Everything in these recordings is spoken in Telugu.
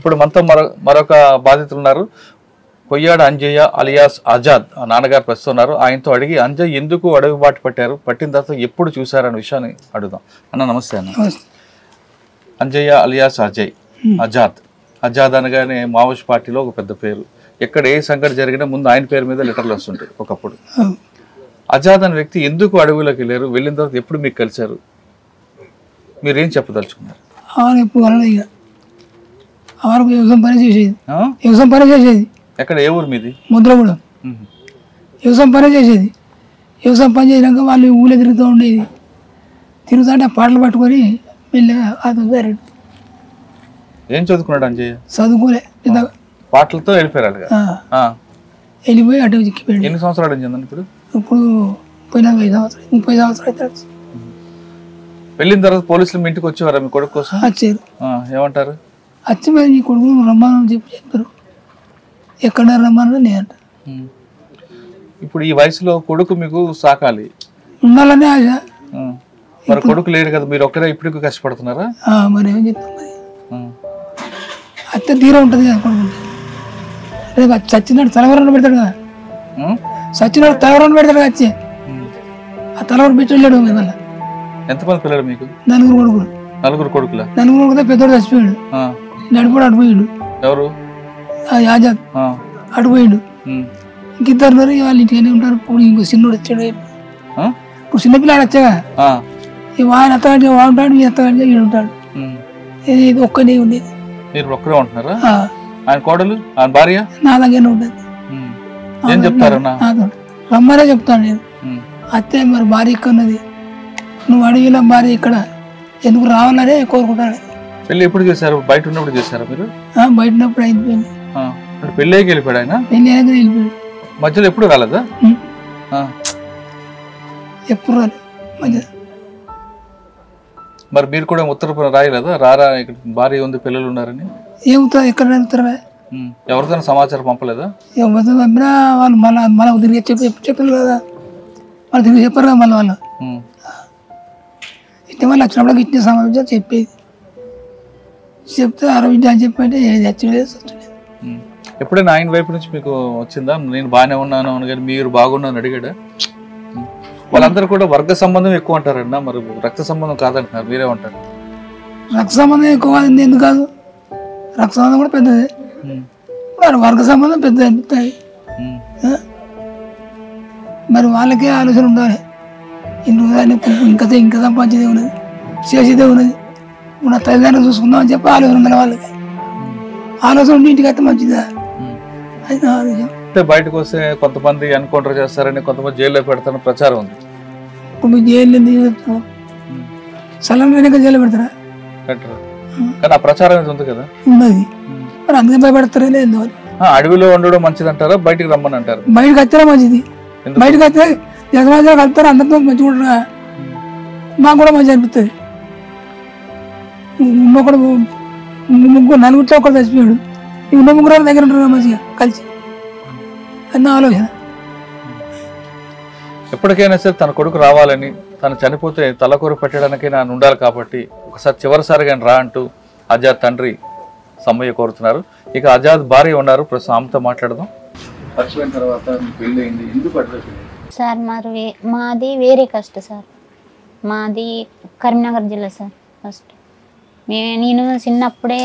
ఇప్పుడు మనతో మరొక బాధితులు ఉన్నారు. కొయ్యాడ అంజయ్య అలియాస్ ఆజాద్ నాన్నగారు ప్రస్తుతం ఉన్నారు. ఆయనతో అడిగి అంజయ్ ఎందుకు అడవి బాట పట్టారు, పట్టిన తర్వాత ఎప్పుడు చూసారన్న విషయాన్ని అడుగుదాం. అన్న నమస్తే అన్న. అంజయ్య అలియాస్ ఆజాద్ అనగానే మావోయిస్ట్ పార్టీలో ఒక పెద్ద పేరు. ఎక్కడ ఏ సంఘటన జరిగినా ముందు ఆయన పేరు మీద లెటర్లు వస్తుంటాయి. ఒకప్పుడు ఆజాద్ అనే వ్యక్తి ఎందుకు అడవిలోకి వెళ్ళారు, వెళ్ళిన తర్వాత ఎప్పుడు మీకు కలిశారు, మీరేం చెప్పదలుచుకున్నారు? వ్యవసాయం పని చేసేది. ఎక్కడ, ఏ ఊరు మీది? ముద్రగూడెం. వ్యవసాయం పని చేసేది. వ్యవసాయం పని చేసినాక వాళ్ళు ఊళ్ళో తిరుగుతూ ఉండేది. తిరుగుతుంటే పాటలు పట్టుకొని మెల్లగా అతను. ఏం చదువుకున్నాడు అంజయ్య? చదువుకోలే, పాటలతో వెళ్ళిపోయారు. వెళ్ళిపోయి అటు చిక్కిపోయాడు. ఎన్ని సంవత్సరాలు అయింది ఇప్పుడు? ఇప్పుడు 30 సంవత్సరాలు అయితే. వెళ్ళిన తర్వాత పోలీసులు మీ ఇంటికి వచ్చేవారా మీ కొడుకు కోసం? వచ్చారు. ఏమంటారు? వచ్చి మరి నీ కొడుకు రమ్మని చెప్పారు. ఎక్కడ రమ్మని నేను అంట. ఇప్పుడు ఈ వయసులో కొడుకు మీకు సాకాలి, ఉండాలనే ఆశ. మరి కొడుకు లేడు కదా, మీరు ఒక్కరే ఇప్పుడు కష్టపడుతున్నారా? మరి ఏం చెప్తాం, మరి అత్తే తీరా ఉంటుంది కదా కొడుకు. రేపు చచ్చినాడు తలవరణ పెడతాడు కదా, చచ్చినాడు తలవరణ పెడతాడు కదా. వచ్చి ఆ తలవరం పెట్టి వెళ్ళాడు. మళ్ళీ ఎంతమంది పిల్లలు మీకు? 4 కొడుకులు. 4 కొడుకుల? 4 కొడుకుతే పెద్దోడు చచ్చిపోయాడు. నడిపోడు అడిపోయాడు. ఎవరు? ఆజాద్ అడిపోయాడు. ఇంకిద్దరు వాళ్ళు ఇంటికనే ఉంటారు. ఇప్పుడు ఇంకో చిన్నోడు వచ్చాడు. ఇప్పుడు చిన్నపిల్లాడు వచ్చాగా, ఆయన అత్తగాడి వాడుంటాడు, మీ అత్తగాడి వీడు ఉంటాడు. ఇది ఒక్కనే ఉండేది. మీరు ఒక్కరే ఉంటున్నారా? ఆయన కోడలు, ఆయన భార్య నా దగ్గర ఉంటుంది. ఏం చెప్తారు? రమ్మనే చెప్తాను నేను. అత్తే మరి భార్య ఇక్కడ ఉన్నది, నువ్వు అడిగిన భార్య ఇక్కడ ఎందుకు రావాలనే కోరుకుంటాడు. పెళ్లి ఎప్పుడు చేశారు? బయట ఉన్నప్పుడు చేశారా మీరు? బయట ఉన్నప్పుడు అయిపోయింది. పెళ్ళి అయ్యి వెళ్ళిపోయాడు ఆయన? పెళ్లి అయినా వెళ్ళిపోయాడు. మధ్యలో ఎప్పుడు రాలేదా? ఎప్పుడు రాలేదు మధ్యలో. మరి మీరు కూడా ఉత్తరపురం రాయలేదా? రారా ఇక్కడ భార్య ఉంది, పిల్లలు ఉన్నారని? ఏమవుతుంది, ఎక్కడ ఉత్తరమే. ఎవరితో సమాచారం పంపలేదా? ఎవరితో పంపినా వాళ్ళు మళ్ళీ తిరిగి చెప్పారు కదా, వాళ్ళు తిరిగి చెప్పారు కదా. మళ్ళీ వాళ్ళు ఇట్టే వాళ్ళు వచ్చినప్పుడు ఇట్టే సమాచారం చెప్పేది. చెప్తే అరవింటి అని చెప్పంటే చచ్చలేదు. ఎప్పుడైనా ఆయన వైపు నుంచి మీకు వచ్చిందా, నేను బాగానే ఉన్నాను అని, కానీ మీరు బాగున్నాను అడిగాడా? వాళ్ళందరూ కూడా వర్గ సంబంధం ఎక్కువ అంటారన్నా, మరి రక్త సంబంధం కాదంటున్నారు, మీరే ఉంటారు. రక్త సంబంధం ఎక్కువ కాదు, ఎందుకు కాదు, రక్త సంబంధం కూడా పెద్దది. వర్గ సంబంధం పెద్దది అనిపిస్తాయి. మరి వాళ్ళకే ఆలోచన ఉండాలి. ఇంకా సంపాదించేదే ఉన్నది, చేసేదే ఉన్నది. నా తల్లిదండ్రులు చూసుకుందాం అని చెప్పి ఆలోచన ఉండాలి వాళ్ళకి. ఆలోచన ఉండి ఇంటికి అయితే మంచిదా అయితే ఆలోచన. బయటకు వస్తే కొంతమంది ఎన్కౌంటర్ చేస్తారని, కొంతమంది జైల్లో పెడతారని ప్రచారం ఉంది. ఇప్పుడు జైలు సలం వెనక జైలు పెడతారా? కానీ ఆ ప్రచారం ఉంది కదా, ఉన్నది. మరి అందుకే భయపడతారా లేదు? అడవిలో ఉండడం మంచిది అంటారా, బయటికి రమ్మని అంటారు? బయటకు వస్తారా మంచిది. బయటకు వస్తే జగమాజాలు కలుపుతారు, అందరితో మంచిగా ఉంటారా, మాకు కూడా మంచిగా అనిపిస్తుంది. ఉన్నొకడు 4 ఒకడు చచ్చిపోయాడు, ఈ 3 దగ్గర ఉంటారు మంచిగా కలిసి అన్న ఆలోచన. ఎప్పటికైనా సరే తన కొడుకు రావాలని, తను చనిపోతే తలకూర పెట్టడానికైనా ఆయన ఉండాలి కాబట్టి ఒకసారి చివరిసారిగా రా అంటూ ఆజాద్ తండ్రి సమ్మయ్య కోరుతున్నారు. ఇక ఆజాద్ భార్య ఉన్నారు, ప్రస్తుతం ఆమెతో మాట్లాడదాం. పరిచయం తర్వాత పెళ్ళి అయింది, ఎందుకు అడ్రస్? సార్ మాది వేరే కష్ట సార్, మాది కరీంనగర్ జిల్లా సార్. ఫస్ట్ నేను చిన్నప్పుడే,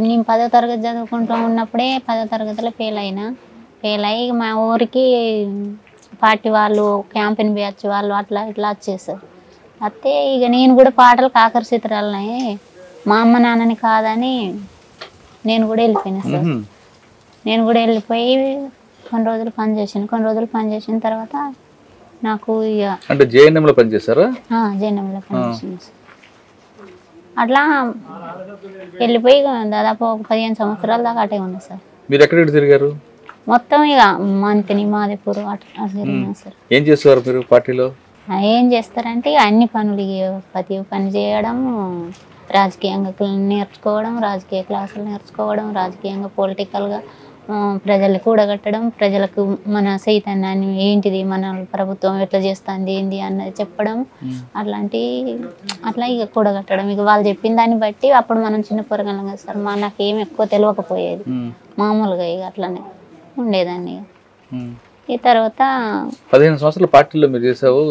నేను 10వ తరగతి చదువుకుంటూ ఉన్నప్పుడే 10వ తరగతిలో ఫెయిల్ అయ్యి మా ఊరికి పార్టీ వాళ్ళు, క్యాంపెయిన్ బ్యాచ్ వాళ్ళు అట్లా ఇట్లా వచ్చేసారు. అయితే ఇక నేను కూడా పాటలకు ఆకర్షితురాలనే, మా అమ్మ నాన్నని కాదని నేను కూడా వెళ్ళిపోయినా సార్. నేను కూడా వెళ్ళిపోయి కొన్ని రోజులు పనిచేసిన తర్వాత నాకు ఇక అంటే జేఎన్ఎంలో పనిచేశారా? జేఎన్ఎంలో పనిచేసాను సార్. అట్లా వెళ్ళిపోయి దాదాపు 15 సంవత్సరాల దాకా అటే ఉన్నా సార్. మీరు ఎక్కడ తిరిగారు? మొత్తం ఇక మంతిని, మాదేపూర్ అట్లా తిరిగినా సార్. ఏం చేసేవారు మీరు పార్టీలో? ఏం చేస్తారంటే ఇక అన్ని పనులు, ప్రతి పని చేయడం, రాజకీయంగా నేర్చుకోవడం, రాజకీయ క్లాసులు నేర్చుకోవడం, రాజకీయంగా పొలిటికల్గా ప్రజల్ని కూడగట్టడం, ప్రజలకు మన చైతన్యాన్ని ఏంటిది, మన ప్రభుత్వం ఎట్లా చేస్తుంది ఏంది అన్నది చెప్పడం, అట్లా ఇక కూడగట్టడం. ఇక వాళ్ళు చెప్పిన దాన్ని బట్టి అప్పుడు మనం చిన్న పొరగలం కదా సార్, నాకు ఏమి ఎక్కువ తెలియకపోయేది, మామూలుగా ఇక అట్లనే ఉండేదాన్ని. ఈ తర్వాత 15 సంవత్సరాల పార్టీలో మీరు చేసావు,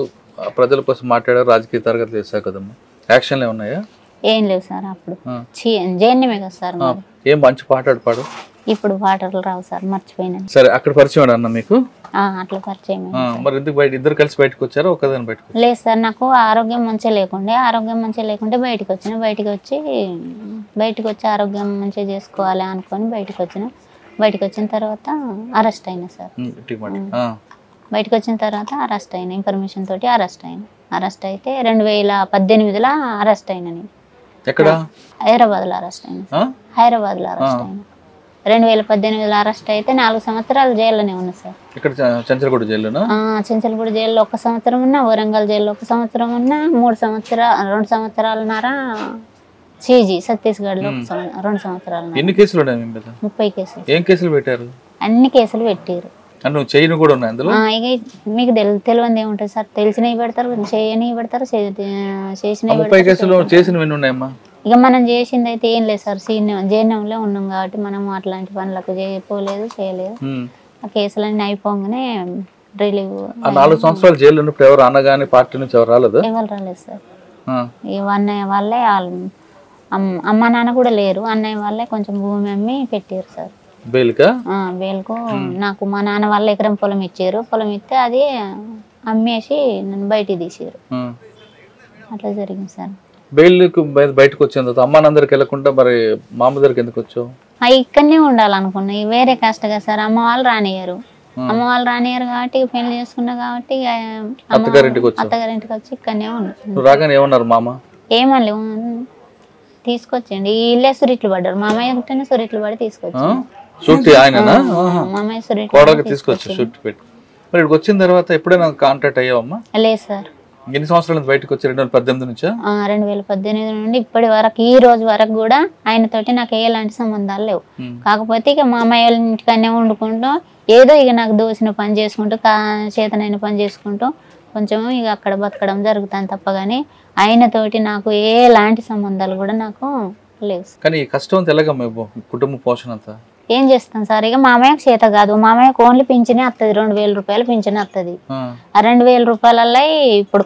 ప్రజల కోసం మాట్లాడారు, రాజకీయ తరగతి చేసావు కదమ్మా, యాక్షన్లు ఏమన్నాయా? ఏం లేవు సార్. అప్పుడు జేఎన్ఎమే కదా సార్. ఏం మంచి పాట పాడు. ఇప్పుడు పాటలు రావు సార్, మర్చిపోయినా. సరే, అక్కడ పరిచయం అన్న మీకు? అట్లా పరిచయం. మరి ఎందుకు బయట ఇద్దరు కలిసి బయటకు వచ్చారా, ఒకదాని బయటకు? లేదు సార్, నాకు ఆరోగ్యం మంచిగా లేకుంటే బయటకు వచ్చి ఆరోగ్యం మంచిగా చేసుకోవాలి అనుకొని బయటకు వచ్చిన తర్వాత అరెస్ట్ అయినా సార్. బయటకు వచ్చిన తర్వాత అరెస్ట్ అయినా, ఇన్ఫర్మేషన్ తోటి అరెస్ట్ అయితే 2018లో అరెస్ట్ అయినా. నేను ఎక్కడ? హైదరాబాద్లో అరెస్ట్ అయినా. 2018లో అరెస్ట్ అయితే 4 సంవత్సరాలు జైల్లోనే ఉన్నా సార్. ఇక్కడ చెంచల్గూడ జైల్లోనా? చెంచల్గూడ జైల్లో 1 సంవత్సరం ఉన్నా, వరంగల్ జైల్లో 1 సంవత్సరం ఉన్నా, 2 సంవత్సరాలున్నర సిజీ ఛత్తీస్గఢ్లో 2 సంవత్సరాలు. ఎన్ని కేసులు ఉన్నాయి? 30 కేసులు. ఏం కేసులు పెట్టారు? అన్ని కేసులు పెట్టారు. నువ్వు చేయను కూడా ఉన్నాయి అందులో? ఇక మీకు తెలియదు ఏముంటుంది సార్, తెలిసినవి పెడతారు, చేయని పెడతారు, చేసినవి. 30 కేసులు చేసినవి ఎన్ని ఉన్నాయమ్మా? ఇక మనం చేసింది అయితే ఏం లేదు సార్, జైన్యంలో ఉన్నాం కాబట్టి మనం అట్లాంటి పనులకు చేయలేదు. ఆ కేసులన్నీ అయిపోగానే రిలీవ్. 4 సంవత్సరాలు జైలు ఉన్నప్పుడు ఎవరు అన్నగాని పార్టీ నుంచి ఎవరు రాలేదు? ఎవరు రాలేదు సార్. ఇక అన్నయ్య వాళ్ళే, అమ్మ నాన్న కూడా లేరు, అన్నయ్య వాళ్ళే కొంచెం భూమి అమ్మి పెట్టారు సార్ బెయిల్కు. నాకు మా నాన్న వాళ్ళ ఎకరం పొలం ఇచ్చారు, పొలం ఇస్తే అది అమ్మేసి నన్ను బయటికి తీసారు. అట్లా జరిగింది సార్. బెయిల్కు బయటకు వచ్చిన తర్వాత అమ్మ నాన్నకి వెళ్ళకుండా మరి మామ దగ్గరికి ఎందుకు వచ్చావు? ఇక్కడనే ఉండాలనుకున్నా, వేరే కష్టం కదా సార్. అమ్మ వాళ్ళు రానియరు కాబట్టి పెళ్లి చేసుకున్నా కాబట్టి అత్తగారింటికి వచ్చి ఇక్కడనే ఉన్నా. మామ ఏమని తీసుకొచ్చండి, ఇల్లే సురిట్లు పడ్డారు. మామయ్య ఉంటేనే సురిట్లు పడి తీసుకొచ్చారు. మామయ్య సురిట్లు తీసుకొచ్చి వచ్చిన తర్వాత ఎప్పుడైనా కాంటాక్ట్ అయ్యావమ్మా? లేదు సార్. ఎన్ని సంవత్సరాల నుంచి బయటకు వచ్చి? 2018 నుంచా? 2018 నుండి ఇప్పటి వరకు, ఈ రోజు వరకు కూడా ఆయనతోటి నాకు ఎలాంటి సంబంధాలు లేవు. కాకపోతే ఇక మా అమ్మాయి వాళ్ళ ఇంటికనే వండుకుంటూ ఏదో ఇక నాకు దోసిన పని చేసుకుంటూ, చేతనైన పని చేసుకుంటూ కొంచెం ఇక అక్కడ బతకడం జరుగుతాను తప్ప కానీ ఆయనతోటి నాకు ఎలాంటి సంబంధాలు కూడా నాకు లేవు. కానీ కష్టం తెలగమ్మ కుటుంబ పోషణ అంతా ఏం చేస్తాం సార్. ఇక మామయ్యకు చేత కాదు, మామయ్యకు ఓన్లీ పింఛనే వస్తుంది, 2000 రూపాయలు పింఛనే వస్తుంది. ఆ 2000 రూపాయలలో ఇప్పుడు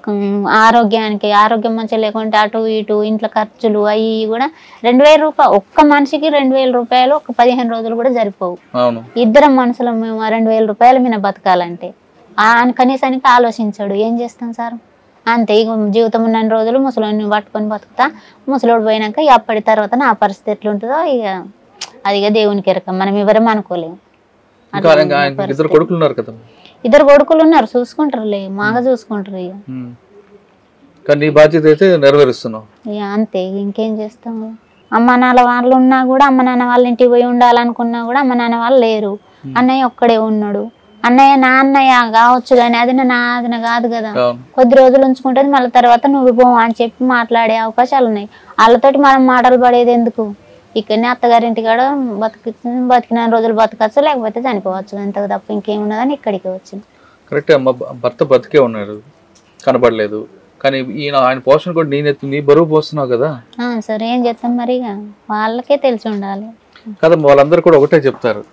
ఆరోగ్యం మంచిగా లేకుంటే అటు ఇటు ఇంట్లో ఖర్చులు అవి కూడా 2000 రూపాయలు, ఒక్క మనిషికి 2000 రూపాయలు ఒక 15 రోజులు కూడా సరిపోవు. ఇద్దరం మనుషులు మేము 2000 రూపాయల మీద బతకాలంటే కనీసానికి ఆలోచించాడు. ఏం చేస్తాం సార్, అంతే. ఇక జీవితం ఉన్న రోజులు ముసలోని పట్టుకొని బతుకుతా, ముసలోడు పోయినాక అప్పటి తర్వాత నా పరిస్థితి ఎట్లుంటుందో ఇక అది దేవునికి ఎరకం, మనం ఎవరేం అనుకోలేము. 2 కొడుకులు ఉన్నారు కదా? 2 కొడుకులు ఉన్నారు, చూసుకుంటారులే, మాగా చూసుకుంటారు. ఇక నీ బాధ్యత అయితే నెరవేరుస్తున్నావు. ఇక అంతే, ఇంకేం చేస్తాము. అమ్మ నాన్న వాళ్ళు ఉన్నా కూడా, అమ్మ నాన్న వాళ్ళ ఇంటికి పోయి ఉండాలనుకున్నా కూడా అమ్మ నాన్న వాళ్ళు లేరు. అన్నయ్య ఒక్కడే ఉన్నాడు. అన్నయ్య నా అన్నయ్య కావచ్చు కానీ అది నాదిన కాదు కదా. కొద్ది రోజులు ఉంచుకుంటుంది, మళ్ళీ తర్వాత నువ్వు పో అని చెప్పి మాట్లాడే అవకాశాలు ఉన్నాయి. వాళ్ళతోటి మనం మాటలు పడేది ఎందుకు? ఇక్కడనే అత్తగారింటి కాడ బతికిన రోజులు బతకచ్చు, లేకపోతే చనిపోవచ్చు, అంతకు తప్ప ఇంకేమున్నదని ఇక్కడికి వచ్చింది. కరెక్ట్ అమ్మ, భర్త బతికే ఉన్నాడు, కనబడలేదు, కానీ ఆయన పోషణ కూడా నీ బరువు పోస్తున్నావు కదా. సరే ఏం చేస్తాం మరి, వాళ్ళకే తెలిసి ఉండాలి కదా. వాళ్ళందరూ కూడా ఒకటే చెప్తారు,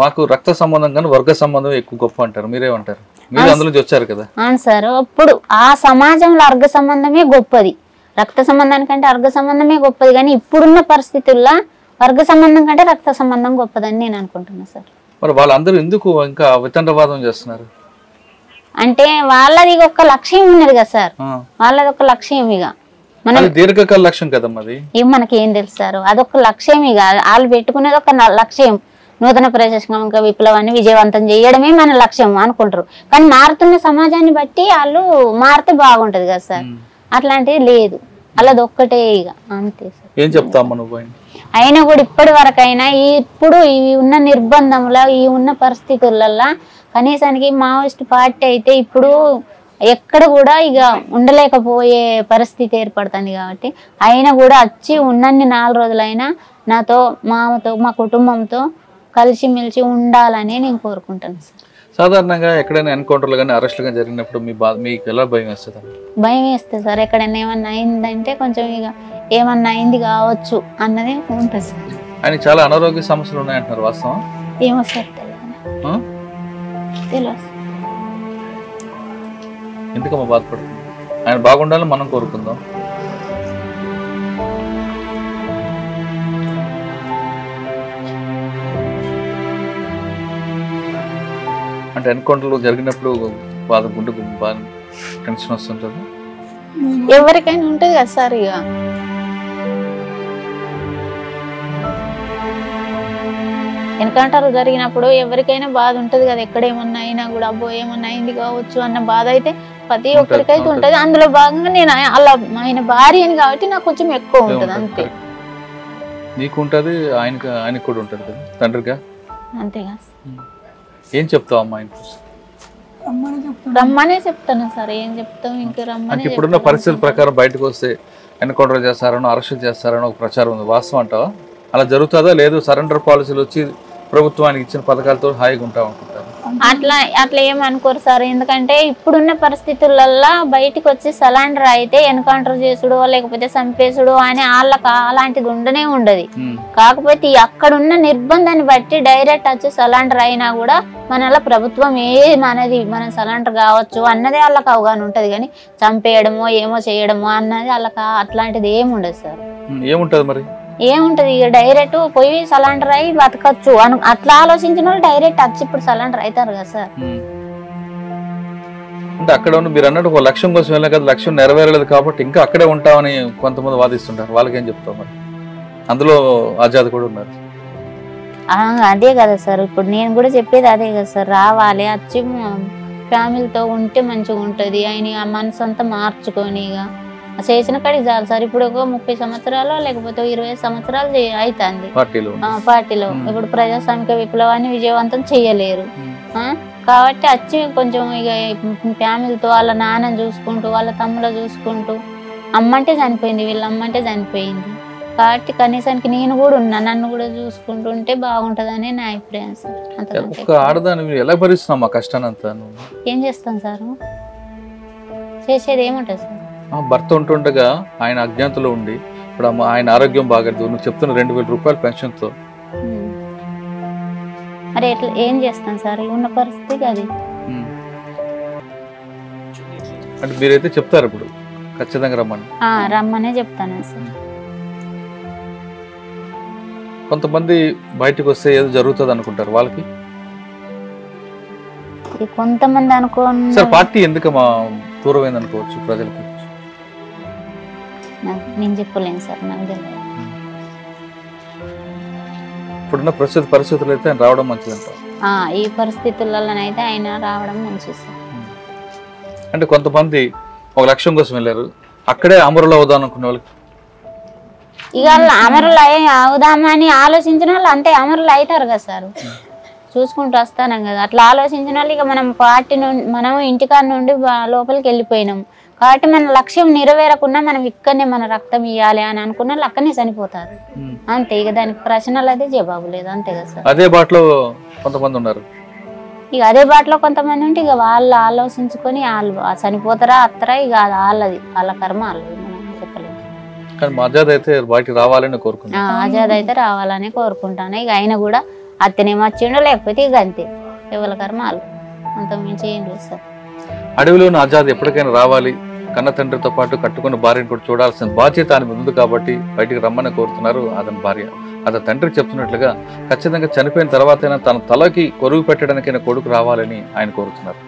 మాకు రక్త సంబంధం కానీ వర్గ సంబంధం ఎక్కువ గొప్ప అంటారు. మీరేమంటారు? మీరు అందులో వచ్చారు కదా. అవును సార్, అప్పుడు ఆ సమాజంలో వర్గ సంబంధమే గొప్పది, రక్త సంబంధానికంటే వర్గ సంబంధమే గొప్పది. కానీ ఇప్పుడున్న పరిస్థితుల్లో వర్గ సంబంధం కంటే రక్త సంబంధం గొప్పదని నేను అనుకుంటున్నా సార్. మరి వాళ్ళందరూ ఎందుకు ఇంకా వితండవాదం చేస్తున్నారు అంటే వాళ్ళది ఒక లక్ష్యం ఉన్నది కదా సార్, వాళ్ళది ఒక లక్ష్యం. ఇక మన దీర్ఘకాల లక్ష్యం కదా మరి, ఇవి మనకి ఏం తెలుసు సార్, అదొక లక్ష్యం. ఇక వాళ్ళు పెట్టుకునేది ఒక లక్ష్యం, నూతన ప్రజాస్వామిక విప్లవాన్ని విజయవంతం చేయడమే మన లక్ష్యం అనుకుంటారు. కానీ మారుతున్న సమాజాన్ని బట్టి వాళ్ళు మారితే బాగుంటది కదా సార్, అట్లాంటిది లేదు, అలాది ఒక్కటే ఇక అంతే సార్. ఏం చెప్తామా నువ్వు? అయినా కూడా ఇప్పటి వరకైనా ఇప్పుడు ఈ ఉన్న నిర్బంధంలో, ఈ ఉన్న పరిస్థితులలో కనీసానికి మావోయిస్ట్ పార్టీ అయితే ఇప్పుడు ఎక్కడ కూడా ఇక ఉండలేకపోయే పరిస్థితి ఏర్పడుతుంది. కాబట్టి అయినా కూడా వచ్చి ఉన్నన్ని 4 రోజులైనా నాతో, మామతో, మా కుటుంబంతో కలిసిమెలిసి ఉండాలని నేను కోరుకుంటాను సార్. సాధారణంగా ఎక్కడైనా ఎన్కౌంటర్లు కానీ అరెస్టులు కానీ జరిగినప్పుడు మీకు ఎలా భయం వేస్తుంది? భయం వేస్తుంది సార్. ఎక్కడైనా ఏమన్నా అయిందంటే కొంచెం ఇక ఏమన్నా అయింది కావచ్చు అన్నది ఉంటుంది సార్. ఆయన చాలా అనారోగ్య సమస్యలు ఉన్నాయంటున్నారు, వాస్తవం? ఏమో సార్ తెలియదు. ఎందుకమ్మా బాధపడుతుంది? ఆయన బాగుండాలని మనం కోరుకుందాం. అంటే ఎన్కౌంటర్లు జరిగినప్పుడు బాధ గుండెకు బాగా టెన్షన్ వస్తుంటుంది. ఎవరికైనా ఉంటుంది కదా సార్. ఇక ఎన్కౌంటర్ జరిగినప్పుడు ఎవరికైనా బాధ ఉంటుంది కదా. ఎక్కడ ఏమన్నా అయినా కూడా అబ్బో ఏమన్నా అయింది కావచ్చు అన్న బాధ అయితే ప్రతి ఒక్కరికైతే ఉంటది. అందులో భాగంగా నేను అలా ఆయన భార్యని కాబట్టి నాకు కొంచెం ఎక్కువ ఉంటది అంతే. నీకు ఉంటది, ఆయనకు కూడా ఉంటది కదా తండ్రిగా. అంతేగా. ఏం చెప్తావు అమ్మా? రమ్మనే చెప్తాను సార్. ఏం చెప్తాం ఇంకా రమ్మని. ఇప్పుడున్న పరిస్థితుల ప్రకారం బయటకు వస్తే ఎన్కౌంటర్ చేస్తారనో అరెస్ట్ చేస్తారనో ఒక ప్రచారం ఉంది, వాస్తవం అంటావా? అలా జరుగుతుందా? లేదు సరెండర్ పాలసీలు వచ్చి ప్రభుత్వానికి ఇచ్చిన పథకాలతో హాయిగా ఉంటాం అనుకుంటారు? అట్లా ఏమనుకోరు సార్. ఎందుకంటే ఇప్పుడున్న పరిస్థితులలో బయటకు వచ్చి సలాండర్ అయితే ఎన్కౌంటర్ చేసుడు లేకపోతే చంపేసుడు అని వాళ్ళకి అలాంటిది ఉండనే ఉండదు. కాకపోతే అక్కడున్న నిర్బంధాన్ని బట్టి డైరెక్ట్ వచ్చి సలాండర్ అయినా కూడా మన ప్రభుత్వం మనది మన సలాండర్ కావచ్చు అన్నది వాళ్ళకి అవగాహన ఉంటది. కానీ చంపేయడమో ఏమో చేయడమో అన్నది వాళ్ళకి అట్లాంటిది ఏమి ఉండదు సార్. ఏముంటది మరి? ఏముంటది, ఇక డైరెక్ట్ పోయి సలాండర్ అయి బతకచ్చు అట్లా ఆలోచించిన వాళ్ళు డైరెక్ట్ వచ్చి ఇప్పుడు సలాండర్ అవుతారు కదా సార్. అంటే అక్కడ మీరు అన్నట్టు ఒక లక్ష్యం కోసం వెళ్ళా కదా, లక్ష్యం నెరవేరలేదు కాబట్టి ఇంకా అక్కడే ఉంటామని కొంతమంది వాదిస్తుంటారు. వాళ్ళకేం చెప్తాం మరి? అందులో ఆజాద్ కూడా ఉన్నారు. అదే కదా సార్, ఇప్పుడు నేను కూడా చెప్పేది అదే కదా సార్. రావాలి, వచ్చి ఫ్యామిలీతో ఉంటే మంచిగా ఉంటది. ఆయన ఆ మనసు అంతా మార్చుకొని ఇక చేసిన కాడికి చాలు సార్. ఇప్పుడు ఒక 30 సంవత్సరాలు లేకపోతే 20 సంవత్సరాలు అవుతుంది పార్టీలో. ఇప్పుడు ప్రజాస్వామిక విప్లవాన్ని విజయవంతం చెయ్యలేరు కాబట్టి వచ్చి కొంచెం ఇక ఫ్యామిలీతో వాళ్ళ నాన్న చూసుకుంటూ వాళ్ళ తమ్ముళ్ళ చూసుకుంటూ, అమ్మంటే చనిపోయింది, వీళ్ళ అమ్మంటే చనిపోయింది కాబట్టి కనీసానికి నేను కూడా ఉన్నా, నన్ను కూడా చూసుకుంటుంటే బాగుంటదని నా అభిప్రాయం సార్. ఆడదాన్ని ఎలా భరిస్తున్నాం ఆ కష్టాన్ని అంతా? ఏం చేస్తాం సార్, చేసేది ఏముంటుంది సార్. భర్త ఉంటుండగా ఆయన అజ్ఞాతలో ఉండి ఇప్పుడు ఆయన ఆరోగ్యం బాగలేదు, నువ్వు చెప్తున్న 2000 రూపాయల పెన్షన్తో మరి ఎట్లా ఏం చేస్తాం సార్? ఉన్న పరిస్థితి అది. అంటే మీరైతే చెప్తారు ఇప్పుడు ఖచ్చితంగా రమ్మనే చెప్తాను సార్. కొంతమంది బయటకు వస్తే ఏదో జరుగుతుంది అనుకుంటారు, వాళ్ళకి కొంతమంది అనుకోండి సార్. పార్టీ ఎందుకమ్మా దూరమైంది అనుకోవచ్చు ప్రజలకి? నేను చెప్పలేను సార్, నాకు తెలియదు. ఇప్పుడున్న పరిస్థితులు అయితే ఆయన రావడం మంచిదంట. ఈ పరిస్థితులలోనైతే ఆయన రావడం మంచిది సార్. అంటే కొంతమంది ఒక లక్ష్యం కోసం వెళ్ళారు, అక్కడే అమరులు అవుదాం అనుకునే వాళ్ళకి ఇక అమరులు అవుదామని ఆలోచించిన వాళ్ళు అంతే అమరులు అవుతారు కదా సార్. చూసుకుంటూ వస్తాను కదా, అట్లా ఆలోచించిన వాళ్ళు ఇక మనం పార్టీ నుండి మనం ఇంటికాడ నుండి లోపలికి వెళ్ళిపోయినాం కాబట్టి మన లక్ష్యం నెరవేరకుండా మనం ఇక్కడనే మన రక్తం ఇవ్వాలి అని అనుకున్న వాళ్ళు అక్కడనే చనిపోతారు అంతే. ఇక దానికి ప్రశ్నలు అదే జవాబు లేదు అంతే కదా సార్. అదే బాటలో కొంతమంది ఉన్నారు, ఇక అదే బాటలో కొంతమంది ఉంటే ఇక వాళ్ళు ఆలోచించుకొని వాళ్ళు చనిపోతారా అత్తరా, ఇక వాళ్ళది వాళ్ళ కర్మ వాళ్ళది, మనం చెప్పలేము. కానీ ఆజాద్ అయితే బయటికి రావాలని కోరుకుంటాను. ఆజాద్ అయితే రావాలని కోరుకుంటాను. ఇక ఆయన కూడా అత్తనేమో వచ్చిండో లేకపోతే ఇక అంతే, ఎవరి కర్మ వాళ్ళు, అంత మించి ఏం లేదు సార్. అడవిలోని ఆజాద్ ఎప్పటికైనా రావాలి, కన్న తండ్రితో పాటు కట్టుకున్న భార్యను కూడా చూడాల్సిన బాధ్యత ఆయన ఉంది కాబట్టి బయటికి రమ్మని కోరుతున్నారు అతని భార్య. అతని తండ్రి చెప్తున్నట్లుగా ఖచ్చితంగా చనిపోయిన తర్వాతైనా తన తలకి కొరువు పెట్టడానికైనా కొడుకు రావాలని ఆయన కోరుతున్నారు.